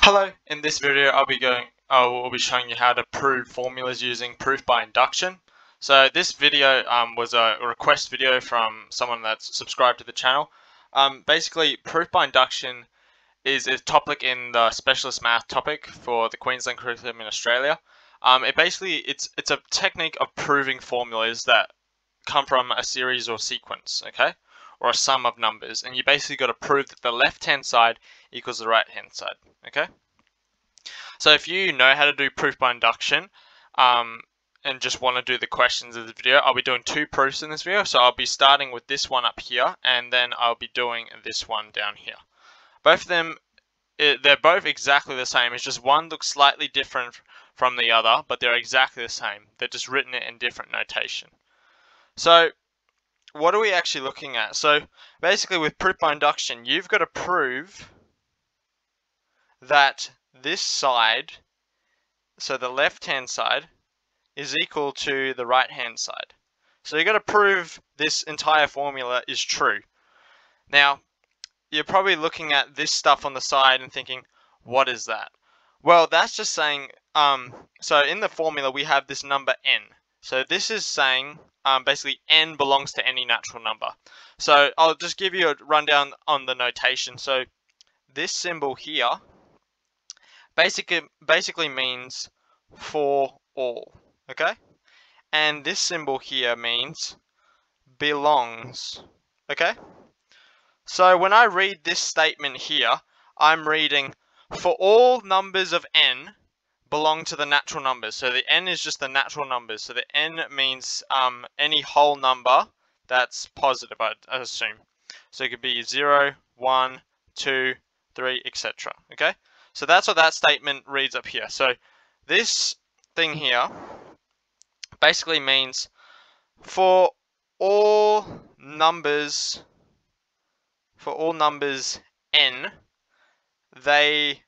Hello, in this video I will be showing you how to prove formulas using proof by induction. So this video was a request video from someone that's subscribed to the channel. Basically, proof by induction is a topic in the specialist math topic for the Queensland curriculum in Australia. It's a technique of proving formulas that come from a series or sequence, okay? Or a sum of numbers, and you basically got to prove that the left-hand side equals the right-hand side, okay? So if you know how to do proof by induction, and just want to do the questions of the video, I'll be doing two proofs in this video. So I'll be starting with this one up here, and then I'll be doing this one down here. Both of them, they're both exactly the same. It's just one looks slightly different from the other, but they're exactly the same. They're just written in different notation. So what are we actually looking at? So basically with proof by induction, you've got to prove that this side, so the left-hand side, is equal to the right-hand side. So you've got to prove this entire formula is true. Now, you're probably looking at this stuff on the side and thinking, what is that? Well, that's just saying, so in the formula we have this number n. So this is saying basically n belongs to any natural number. So I'll just give you a rundown on the notation. So this symbol here basically means for all, okay? And this symbol here means belongs, okay? So when I read this statement here, I'm reading for all numbers of n belong to the natural numbers. So the n is just the natural numbers. So the n means any whole number that's positive, I assume. So it could be 0, 1, 2, 3, etc. Okay? So that's what that statement reads up here. So this thing here basically means for all numbers n, they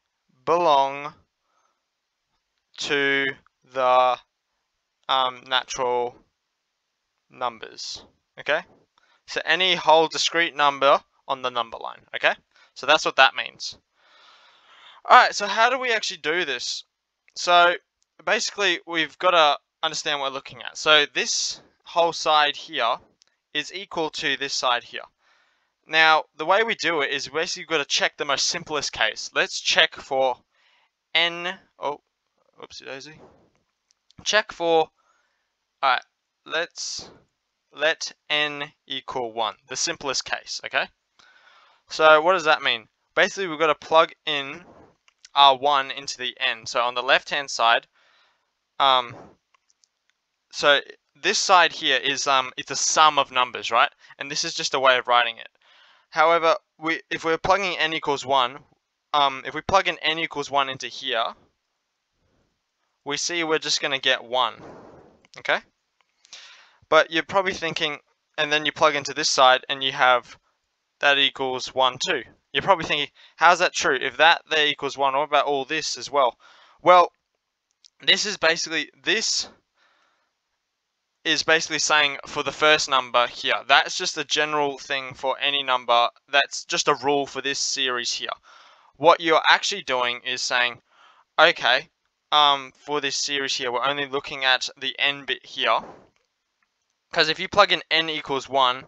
belong to the natural numbers, okay? So any whole discrete number on the number line, okay? So that's what that means. Alright, so how do we actually do this? So basically we've got to understand what we're looking at. So this whole side here is equal to this side here. Now, the way we do it is basically got to check the most simplest case. Let's check for n, oh, whoopsie daisy. Check for, alright, let n equal 1, the simplest case, okay? So what does that mean? Basically we've got to plug in our 1 into the n. So on the left hand side, so this side here is it's a sum of numbers, right? And this is just a way of writing it. However, if we're plugging n equals 1, if we plug in n equals 1 into here, we see we're just going to get 1, okay? But you're probably thinking, and then you plug into this side and you have that equals 1 too. You're probably thinking, how's that true? If that there equals 1, what about all this as well? Well, this is basically saying for the first number here. That's just a general thing for any number. That's just a rule for this series here. What you're actually doing is saying, okay, for this series here, we're only looking at the n bit here. Because if you plug in n equals 1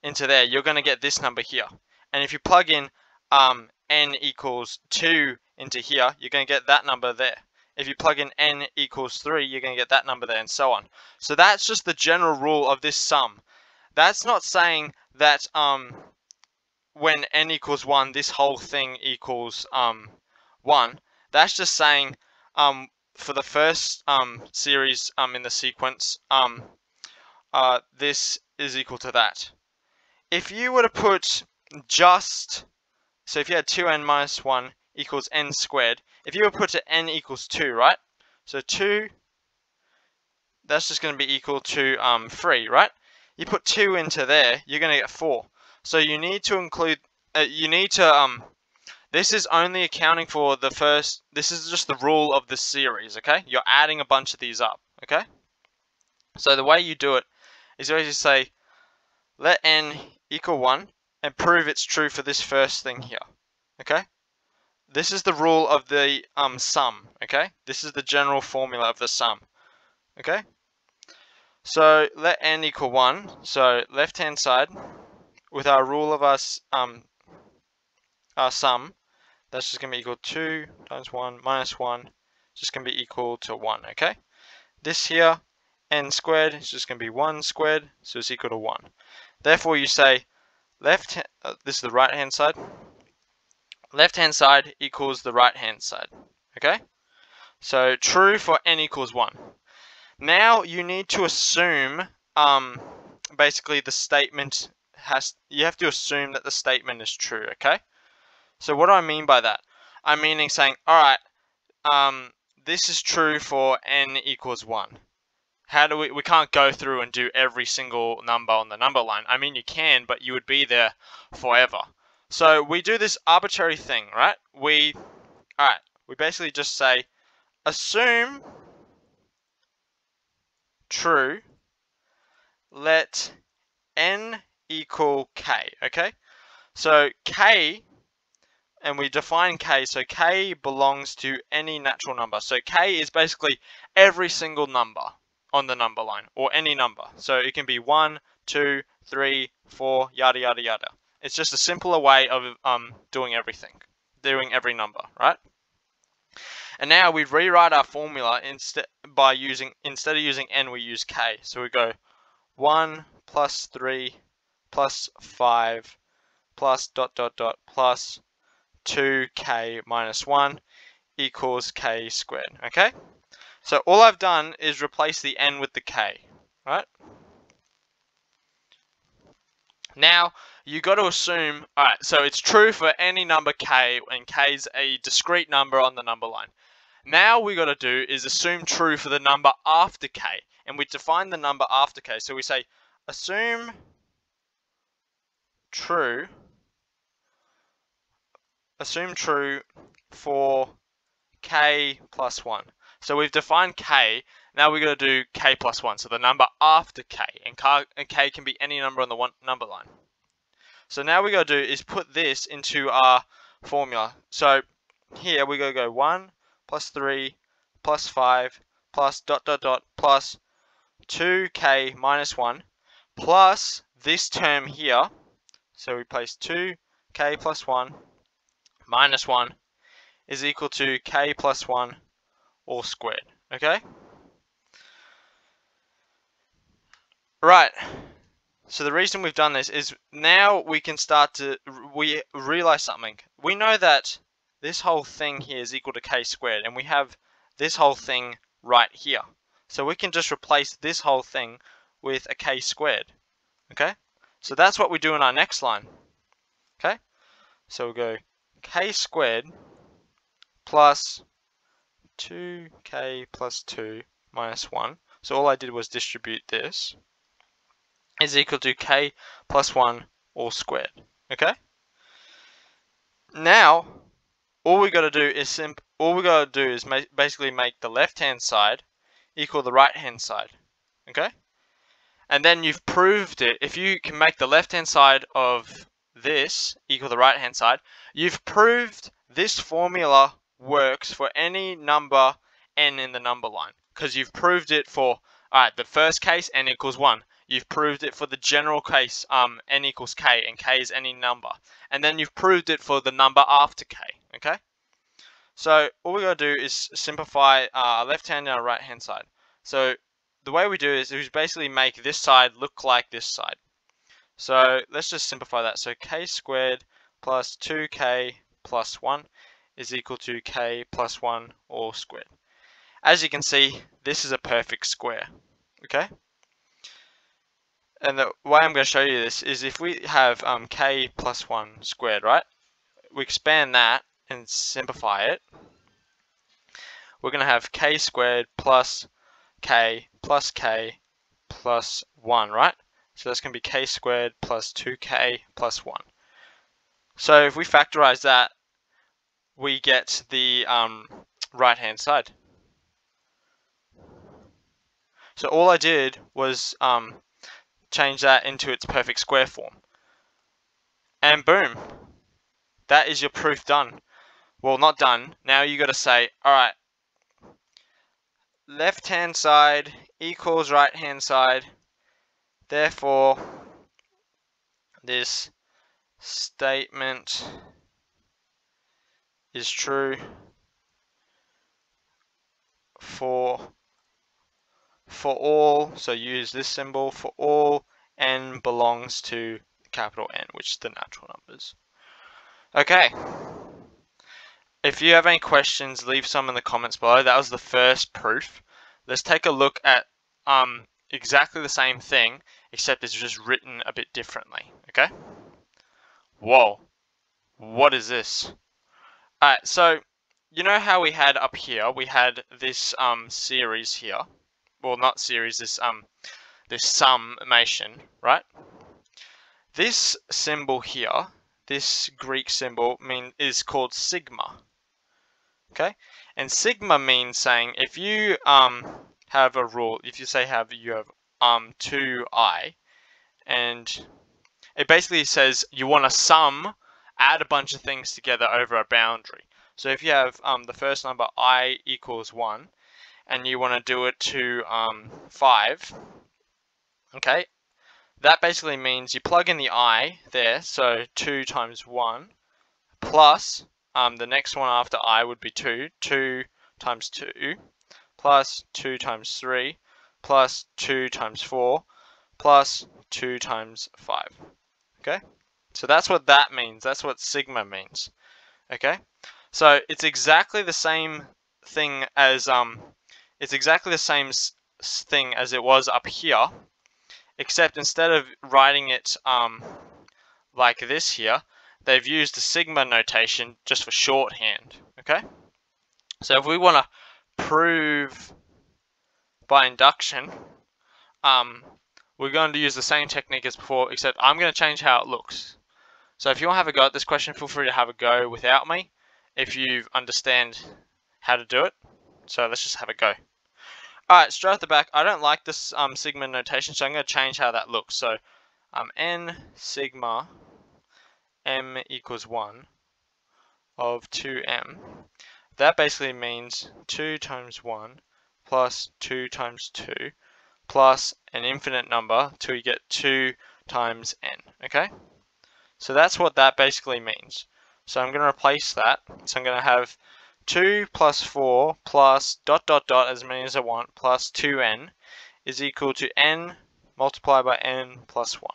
into there, you're going to get this number here. And if you plug in n equals 2 into here, you're going to get that number there. If you plug in n equals 3, you're going to get that number there, and so on. So that's just the general rule of this sum. That's not saying that when n equals 1, this whole thing equals 1. That's just saying for the first series in the sequence, this is equal to that. If you were to put just, so if you had 2n minus 1 equals n squared, if you were to put to n equals 2, right? So 2, that's just going to be equal to 3, right? You put 2 into there, you're going to get 4. So you need to include, this is only accounting for the first, this is just the rule of the series, okay? You're adding a bunch of these up, okay? So the way you do it is you always say, let n equal 1 and prove it's true for this first thing here, okay? this is the rule of the sum, okay? This is the general formula of the sum, okay? So let n equal 1. So left-hand side, with our rule of our sum, that's just going to be equal to 2 times 1 minus 1. It's just going to be equal to 1, okay? This here, n squared, is just going to be 1 squared, so it's equal to 1. Therefore, you say this is the right-hand side. Left-hand side equals the right-hand side, okay? So true for n equals 1. Now you need to assume, basically the statement you have to assume that the statement is true, okay? So what do I mean by that? I'm meaning saying, alright, this is true for n equals 1. How do we can't go through and do every single number on the number line. I mean, you can, but you would be there forever. So we do this arbitrary thing, right? We basically just say, assume true, let n equal k, okay? So k, and we define k, so k belongs to any natural number. So k is basically every single number on the number line, or any number. So it can be 1, 2, 3, 4, yada yada yada. It's just a simpler way of doing everything, doing every number, right? And now we rewrite our formula instead of using n, we use k. So we go 1 plus 3 plus 5 plus dot dot dot plus 2k minus 1 equals k squared, okay? So all I've done is replace the n with the k, right? Now, you got to assume, alright, so it's true for any number k, and k is a discrete number on the number line. Now we got to do is assume true for the number after k, and we define the number after k. So we say, assume true for k plus 1. So we've defined k, now we're going to do k plus 1, so the number after k, and k can be any number on the number line. So now we got to do is put this into our formula. So here we got to go 1 plus 3 plus 5 plus dot dot dot plus 2k minus 1 plus this term here. So we place 2k plus 1 minus 1 is equal to k plus 1 all squared, okay? Right, so the reason we've done this is now we can we realize something. We know that this whole thing here is equal to k squared, and we have this whole thing right here. So we can just replace this whole thing with a k squared, okay? So that's what we do in our next line, okay? So we'll go k squared plus 2k plus 2 minus 1. So all I did was distribute this is equal to k plus 1 all squared, okay? Now, all we got to do is basically make the left-hand side equal the right-hand side, okay? And then you've proved it. If you can make the left-hand side of this equal the right-hand side, you've proved this formula works for any number n in the number line, because you've proved it for the first case, n equals 1. You've proved it for the general case, n equals k, and k is any number. And then you've proved it for the number after k, okay? So all we got to do is simplify our left hand and our right hand side. So the way we do is basically make this side look like this side. So let's just simplify that. So k squared plus 2k plus 1 is equal to k plus 1 all squared. As you can see, this is a perfect square, okay? And the way I'm going to show you this is if we have k plus 1 squared, right? We expand that and simplify it. We're going to have k squared plus k plus 1, right? So that's going to be k squared plus 2k plus 1. So if we factorize that, we get the right-hand side. So all I did was change that into its perfect square form. And boom, that is your proof done. well, not done. Now you got to say, all right, left hand side equals right hand side. Therefore, this statement is true for all, so use this symbol, for all n belongs to capital N, which is the natural numbers. Okay. If you have any questions, leave some in the comments below. That was the first proof. Let's take a look at exactly the same thing, except it's just written a bit differently. Okay? Whoa. What is this? Alright, so you know how we had up here, we had this series here. Well, not series, this summation, right? This symbol here, this Greek symbol is called sigma. Okay, and sigma means saying if you have a rule, if you say you have 2i, and it basically says you want to sum, add a bunch of things together over a boundary. So if you have the first number I equals 1, and you want to do it to 5, okay, that basically means you plug in the I there, so 2 times 1, plus the next one after I would be 2, 2 times 2, plus 2 times 3, plus 2 times 4, plus 2 times 5. Okay? So that's what that means. That's what sigma means. Okay? So it's exactly the same thing as it was up here, except instead of writing it like this here, they've used the sigma notation just for shorthand. Okay? So if we want to prove by induction, we're going to use the same technique as before, except I'm going to change how it looks. So if you want to have a go at this question, feel free to have a go without me if you understand how to do it. So let's just have a go. Alright, straight off the back, I don't like this sigma notation, so I'm going to change how that looks. So n sigma m equals 1 of 2m. That basically means 2 times 1 plus 2 times 2 plus an infinite number till you get 2 times n. Okay? So that's what that basically means. So I'm going to replace that. So I'm going to have 2 plus 4 plus ... as many as I want plus 2n is equal to n multiplied by n plus 1.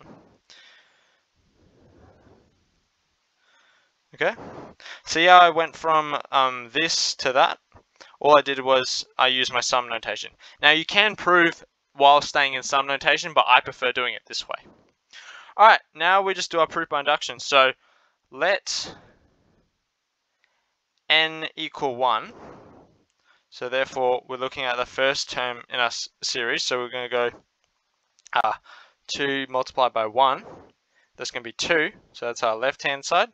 Okay? See how I went from this to that? All I did was I used my sum notation. Now you can prove while staying in sum notation, but I prefer doing it this way. Alright, now we just do our proof by induction. So let n equal 1. So therefore, we're looking at the first term in our series. So we're going to go 2 multiplied by 1. That's going to be 2. So that's our left-hand side.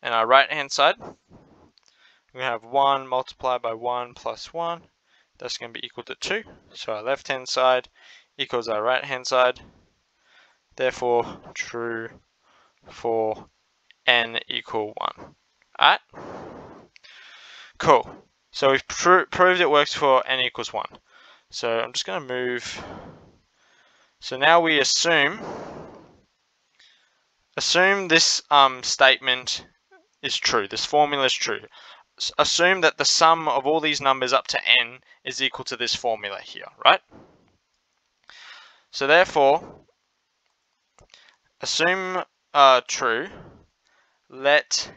And our right-hand side, we're going to have 1 multiplied by 1 plus 1. That's going to be equal to 2. So our left-hand side equals our right-hand side. Therefore, true for n equal 1. Alright? Cool. So we've proved it works for n equals 1. So I'm just going to move. So now we assume this statement is true. This formula is true. Assume that the sum of all these numbers up to n is equal to this formula here, right? So therefore, assume true. Let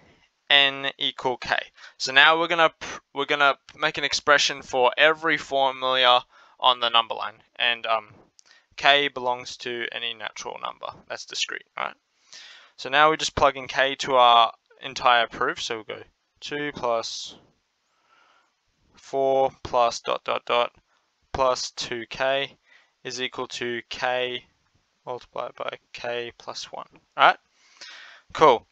n equal k. So now we're gonna make an expression for every formula on the number line, and k belongs to any natural number that's discrete, right? So now we just plug in k to our entire proof. So we'll go 2 plus 4 plus ... plus 2k is equal to k multiplied by k plus 1. Alright? Cool.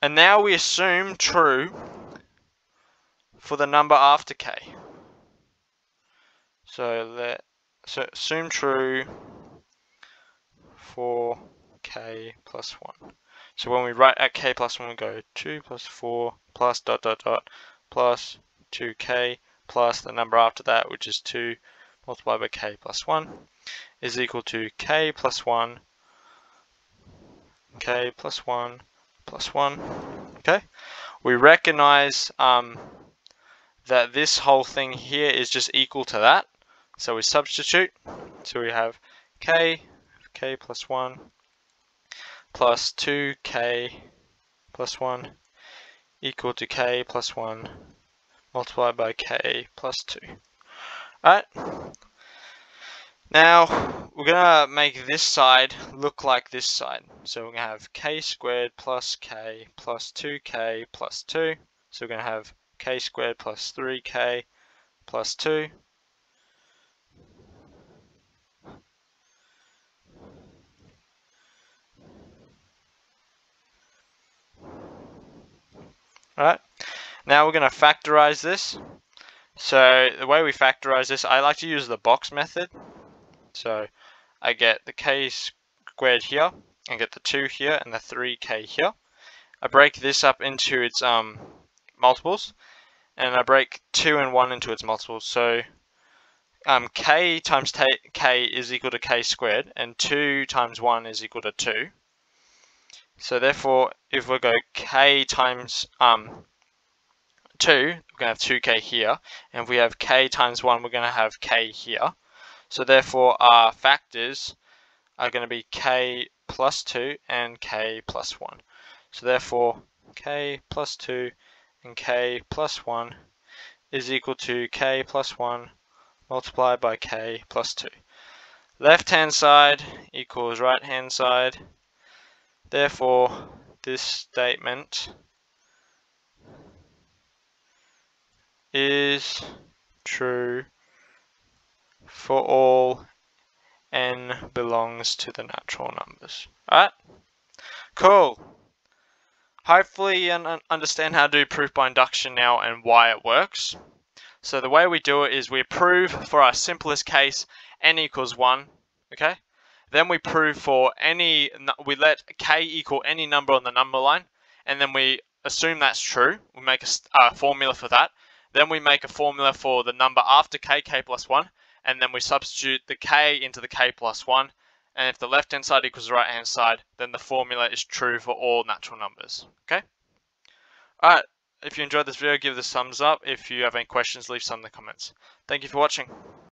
And now we assume true for the number after k. So assume true for k plus 1. So when we write at k plus 1, we go 2 plus 4 plus dot dot dot plus 2k plus the number after that, which is 2 multiplied by k plus 1, is equal to k plus 1, k plus 1 plus 1. Okay, we recognize that this whole thing here is just equal to that. So we substitute. So we have k plus 1 plus 2k plus 1 equal to k plus 1 multiplied by k plus 2. Alright. Now we're going to make this side look like this side. So we're going to have k squared plus k plus 2k plus 2. So we're going to have k squared plus 3k plus 2. Alright, now we're going to factorize this. So the way we factorize this, I like to use the box method. So I get the k squared here, and get the 2 here, and the 3k here. I break this up into its multiples, and I break 2 and 1 into its multiples. So k times k is equal to k squared, and 2 times 1 is equal to 2. So therefore, if we go k times 2, we're going to have 2k here, and if we have k times 1, we're going to have k here. So therefore, our factors are going to be k plus 2 and k plus 1. So therefore, k plus 2 and k plus 1 is equal to k plus 1 multiplied by k plus 2. Left hand side equals right hand side. Therefore, this statement is true for all n belongs to the natural numbers. Alright? Cool. Hopefully you understand how to do proof by induction now and why it works. So the way we do it is we prove for our simplest case n equals 1, okay? Then we prove for we let k equal any number on the number line, and then we assume that's true. We make a formula for that. Then we make a formula for the number after k plus 1, and then we substitute the k into the k plus 1. And if the left-hand side equals the right-hand side, then the formula is true for all natural numbers, okay? Alright, if you enjoyed this video, give this a thumbs up. If you have any questions, leave some in the comments. Thank you for watching.